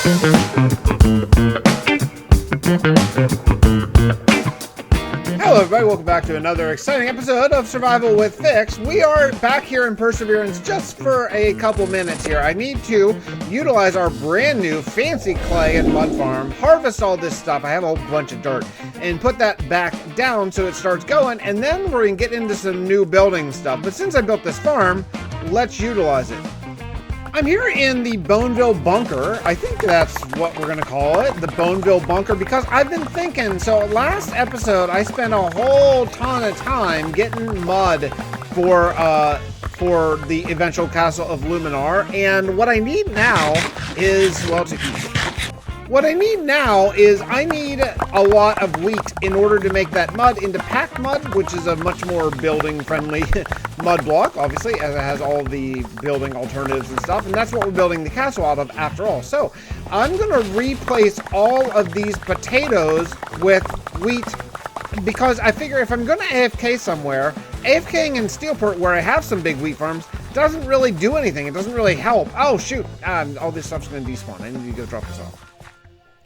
Hello everybody, welcome back to another exciting episode of Survival with Fix. We are back here in Perseverance just for a couple minutes here. I need to utilize our brand new fancy clay and mud farm, harvest all this stuff, I have a whole bunch of dirt, and put that back down so it starts going, and then we're going to get into some new building stuff. But since I built this farm, let's utilize it. I'm here in the Boneville Bunker. I think that's what we're going to call it, the Boneville Bunker, because I've been thinking, so last episode I spent a whole ton of time getting mud for the eventual castle of Luminar, and what I need now is, well, I need a lot of wheat in order to make that mud into packed mud, which is a much more building-friendly mud block, obviously, as it has all the building alternatives and stuff, and that's what we're building the castle out of after all. So I'm going to replace all of these potatoes with wheat, because I figure if I'm going to AFK somewhere, AFKing in Steelport, where I have some big wheat farms, doesn't really do anything. It doesn't really help. Oh, shoot. All this stuff's going to despawn. I need to go drop this off.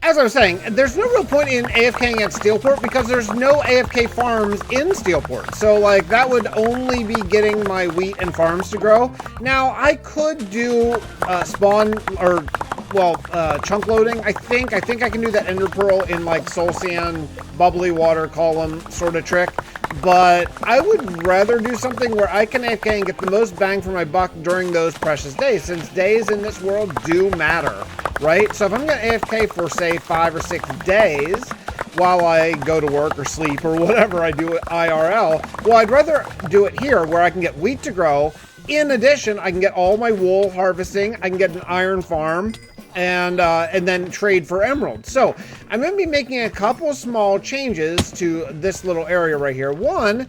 As I was saying, there's no real point in AFKing at Steelport because there's no AFK farms in Steelport. So, like, that would only be getting my wheat and farms to grow. Now, I could do chunk loading. I think I can do that Ender Pearl in, like, Soul Sand, bubbly water column sort of trick. But I would rather do something where I can AFK and get the most bang for my buck during those precious days, since days in this world do matter, right? So if I'm going to AFK for, say, 5 or 6 days while I go to work or sleep or whatever I do at IRL, well, I'd rather do it here where I can get wheat to grow. In addition, I can get all my wool harvesting, I can get an iron farm, and then trade for emeralds. So I'm going to be making a couple small changes to this little area right here. One,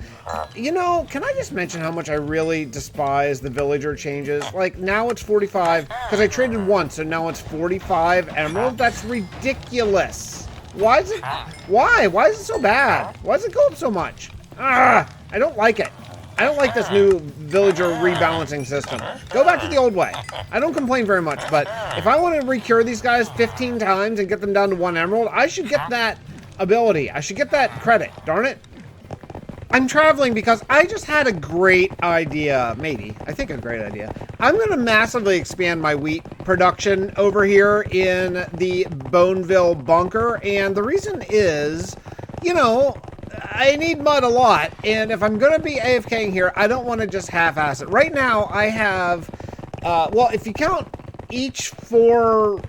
you know, can I just mention how much I really despise the villager changes? Like, now it's 45, because I traded once, so now it's 45 emerald. That's ridiculous. Why is it so bad? Why does it go up so much? I don't like it. I don't like this new villager rebalancing system. Go back to the old way. I don't complain very much, but if I want to recure these guys 15 times and get them down to 1 emerald, I should get that ability. I should get that credit. Darn it. I'm traveling because I just had a great idea. Maybe. I think a great idea. I'm going to massively expand my wheat production over here in the Boneville Bunker, and the reason is, you know, I need mud a lot, and if I'm going to be AFKing here, I don't want to just half-ass it. Right now, I have, well, if you count so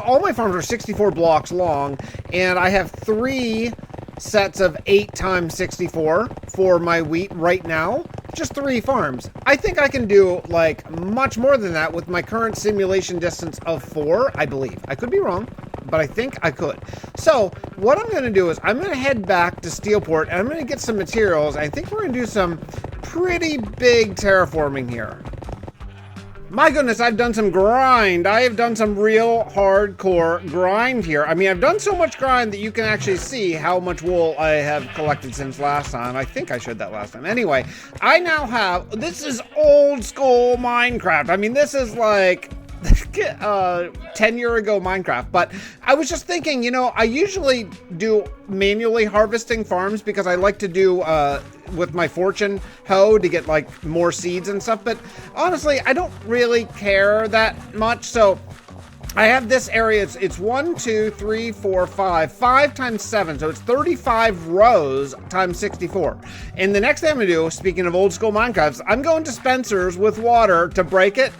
all my farms are 64 blocks long, and I have 3 sets of 8 times 64 for my wheat right now. Just 3 farms. I think I can do, like, much more than that with my current simulation distance of 4, I believe. I could be wrong, but I think I could. So what I'm going to do is I'm going to head back to Steelport, and I'm going to get some materials. I think we're going to do some pretty big terraforming here. My goodness, I've done some grind. I have done some real hardcore grind here. I mean, I've done so much grind that you can actually see how much wool I have collected since last time. I think I showed that last time. Anyway, I now have, this is old school Minecraft. I mean, this is like 10-year ago Minecraft, but I was just thinking, you know, I usually do manually harvesting farms because I like to do with my fortune hoe to get like more seeds and stuff, but honestly I don't really care that much. So I have this area, it's 1, 2, 3, 4, 5 times 7, so it's 35 rows times 64. And the next thing I'm gonna do, speaking of old school Minecraft, I'm going to Spencer's with water to break it.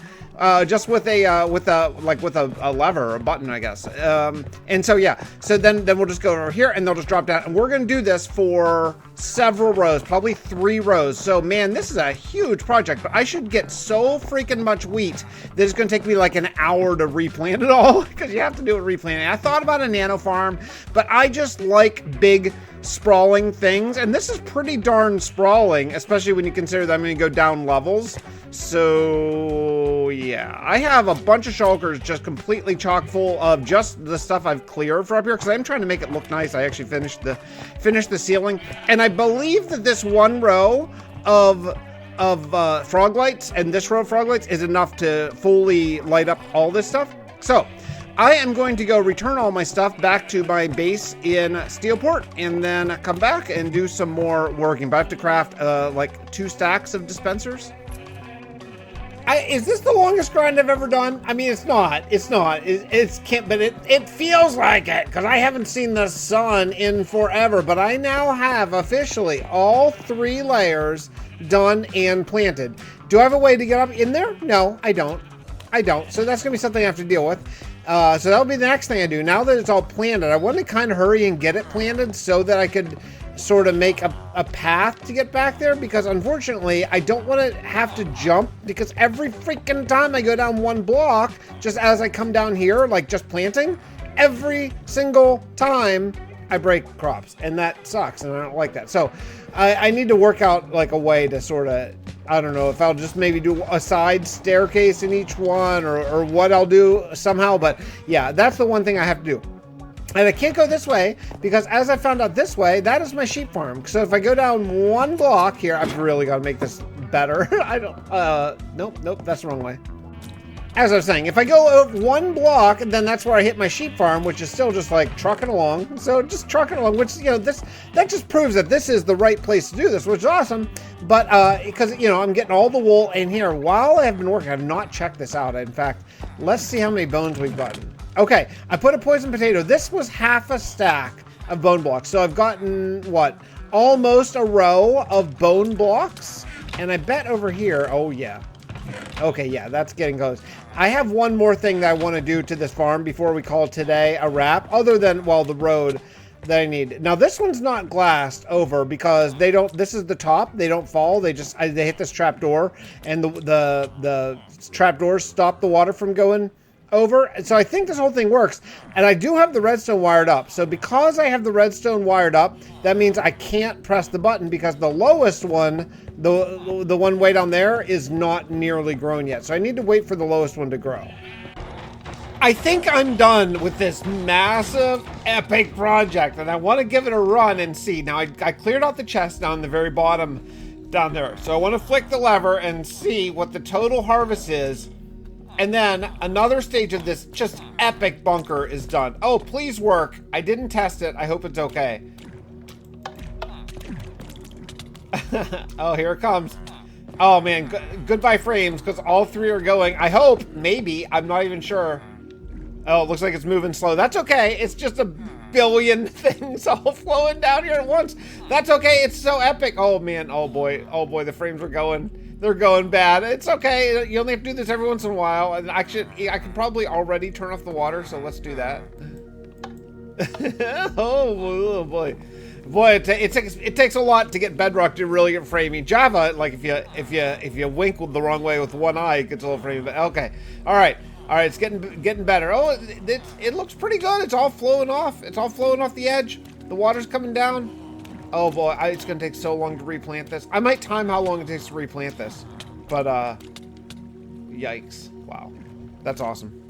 Just with a lever or a button, I guess. And so yeah, so then we'll just go over here and they'll just drop down, and we're gonna do this for several rows, probably 3 rows. So man, this is a huge project, but I should get so freaking much wheat that it's gonna take me like an hour to replant it all, because you have to do it replanting. I thought about a nano farm, but I just like big sprawling things, and this is pretty darn sprawling, especially when you consider that I'm going to go down levels. So yeah, I have a bunch of shulkers just completely chock full of just the stuff I've cleared for up here, because I'm trying to make it look nice. I actually finished the ceiling, and I believe that this one row of frog lights and this row of frog lights is enough to fully light up all this stuff. So I am going to go return all my stuff back to my base in Steelport and then come back and do some more working. But I have to craft like 2 stacks of dispensers. Is this the longest grind I've ever done? I mean, it's not. It's not. It's can't. But it feels like it because I haven't seen the sun in forever. But I now have officially all 3 layers done and planted. Do I have a way to get up in there? No, I don't. So that's gonna be something I have to deal with. So that'll be the next thing I do. Now that it's all planted, I want to kind of hurry and get it planted so that I could sort of make a path to get back there, because unfortunately I don't want to have to jump, because every freaking time I go down 1 block, just as I come down here, like just planting, every single time I break crops, and that sucks, and I don't like that. So I need to work out like a way to sort of, I don't know if I'll just maybe do a side staircase in each one or what I'll do somehow, but yeah, that's the one thing I have to do. And I can't go this way because, as I found out this way, that is my sheep farm. So if I go down 1 block here, I've really got to make this better. I don't, nope, that's the wrong way. As I was saying, if I go over 1 block, then that's where I hit my sheep farm, which is still just like trucking along. So just trucking along, which, you know, that just proves that this is the right place to do this, which is awesome. But because, you know, I'm getting all the wool in here while I have been working. I've not checked this out. In fact, let's see how many bones we've gotten. Okay, I put a poison potato. This was half a stack of bone blocks. So I've gotten, what, almost a row of bone blocks. And I bet over here, oh yeah. Okay, yeah, that's getting close. I have one more thing that I want to do to this farm before we call today a wrap, other than, well, the road that I need. Now, this one's not glassed over because they don't, this is the top, they don't fall, they hit this trap door, and the trap doors stop the water from going over. And so I think this whole thing works, and I do have the redstone wired up. So because I have the redstone wired up, that means I can't press the button because the lowest one, the one way down there, is not nearly grown yet. So I need to wait for the lowest one to grow. I think I'm done with this massive epic project, and I want to give it a run and see. Now I cleared out the chest down the very bottom down there, so I want to flick the lever and see what the total harvest is. And then another stage of this just epic bunker is done. Oh, please work. I didn't test it. I hope it's okay. Oh, here it comes. Oh, man. Goodbye frames, because all 3 are going. I hope. Maybe. I'm not even sure. Oh, it looks like it's moving slow. That's okay. It's just a billion things all flowing down here at once. That's okay. It's so epic. Oh, man. Oh, boy. Oh, boy. The frames are going. They're going bad. It's okay. You only have to do this every once in a while. And actually, I could probably already turn off the water, so let's do that. Oh boy, it takes a lot to get Bedrock to really get framing. Java, like if you wink the wrong way with one eye, it gets a little framing. But okay, all right, it's getting better. Oh, it looks pretty good. It's all flowing off. It's all flowing off the edge. The water's coming down. Oh boy, it's gonna take so long to replant this. I might time how long it takes to replant this, but yikes! Wow, that's awesome.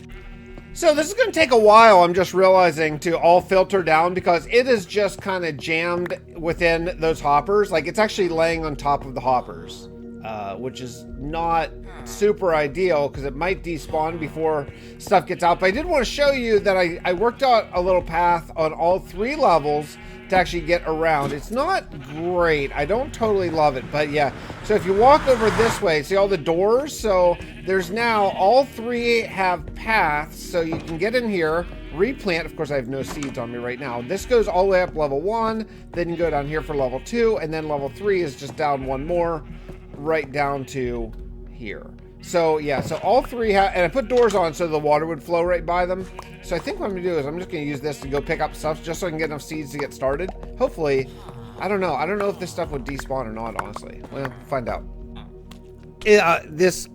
So this is gonna take a while, I'm just realizing, to all filter down because it is just kind of jammed within those hoppers. Like it's actually laying on top of the hoppers, which is not super ideal because it might despawn before stuff gets out. But I did want to show you that I worked out a little path on all 3 levels to actually get around. It's not great. I don't totally love it, but yeah. So if you walk over this way, see all the doors? So there's now all 3 have paths, so you can get in here, replant. Of course, I have no seeds on me right now. This goes all the way up level 1, then you go down here for level 2, and then level 3 is just down 1 more, right down to here. So yeah, so all 3 have, and I put doors on so the water would flow right by them. So I think what I'm gonna do is I'm just gonna use this to go pick up stuff just so I can get enough seeds to get started. Hopefully, I don't know if this stuff would despawn or not, honestly. Well, find out. This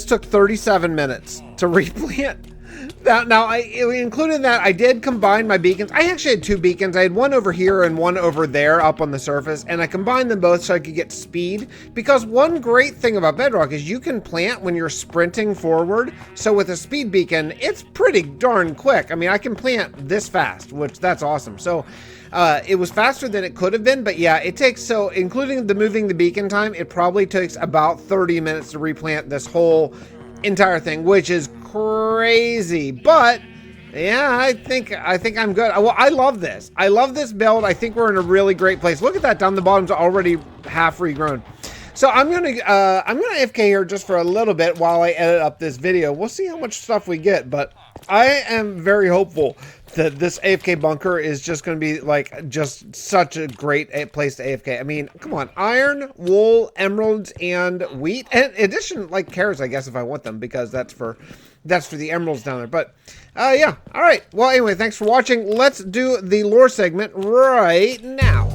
took 37 minutes to replant. Now, including that, I did combine my beacons. I actually had 2 beacons. I had one over here and one over there up on the surface, and I combined them both so I could get speed. Because one great thing about Bedrock is you can plant when you're sprinting forward. So with a speed beacon, it's pretty darn quick. I mean, I can plant this fast, which that's awesome. So it was faster than it could have been, but yeah, it takes, so including the moving the beacon time, it probably takes about 30 minutes to replant this whole entire thing, which is crazy. But Yeah, I think I'm good. Well, I love this. I love this build. I think we're in a really great place. Look at that down the bottom's already half regrown. So I'm gonna AFK here just for a little bit while I edit up this video. We'll see how much stuff we get, but I am very hopeful that this AFK bunker is just going to be like just such a great place to AFK. I mean, come on, iron, wool, emeralds, and wheat, and in addition, like carrots, I guess, if I want them, because that's for the emeralds down there. But yeah, all right. Well, anyway, thanks for watching. Let's do the lore segment right now.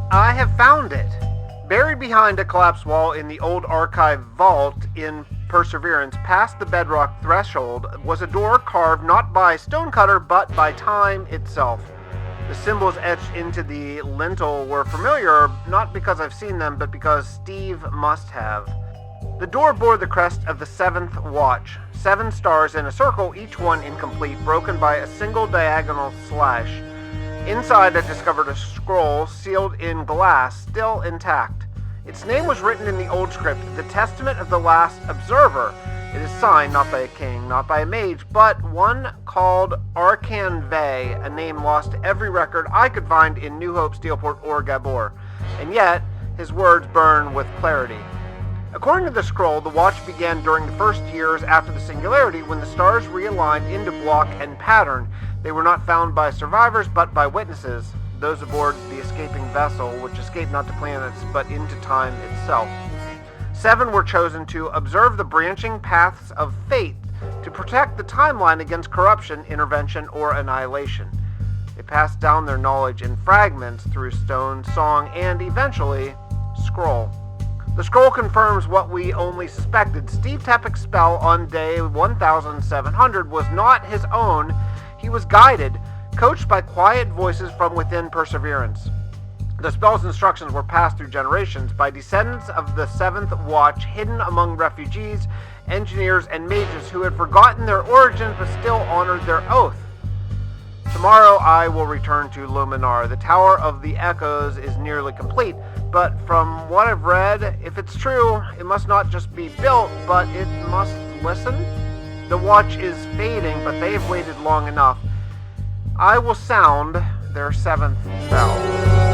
I have found it. Buried behind a collapsed wall in the old archive vault in Perseverance, past the bedrock threshold, was a door carved not by stonecutter but by time itself. The symbols etched into the lintel were familiar, not because I've seen them, but because Steve must have. The door bore the crest of the 7th watch, 7 stars in a circle, each one incomplete, broken by a single diagonal slash. Inside, I discovered a scroll sealed in glass, still intact. Its name was written in the old script, the Testament of the Last Observer. It is signed not by a king, not by a mage, but one called Arcan Vey, a name lost to every record I could find in New Hope, Steelport, or Gabor. And yet, his words burn with clarity. According to the scroll, the watch began during the first years after the singularity, when the stars realigned into block and pattern. They were not found by survivors, but by witnesses, those aboard the escaping vessel, which escaped not to planets, but into time itself. 7 were chosen to observe the branching paths of fate, to protect the timeline against corruption, intervention, or annihilation. They passed down their knowledge in fragments through stone, song, and eventually, scroll. The scroll confirms what we only suspected. Steve Tepek's spell on day 1700 was not his own. He was guided, coached by quiet voices from within Perseverance. The spell's instructions were passed through generations by descendants of the 7th Watch, hidden among refugees, engineers, and mages who had forgotten their origins but still honored their oath. Tomorrow I will return to Luminar. The Tower of the Echoes is nearly complete, but from what I've read, if it's true, it must not just be built, but it must listen. The watch is fading, but they've waited long enough. I will sound their 7th bell.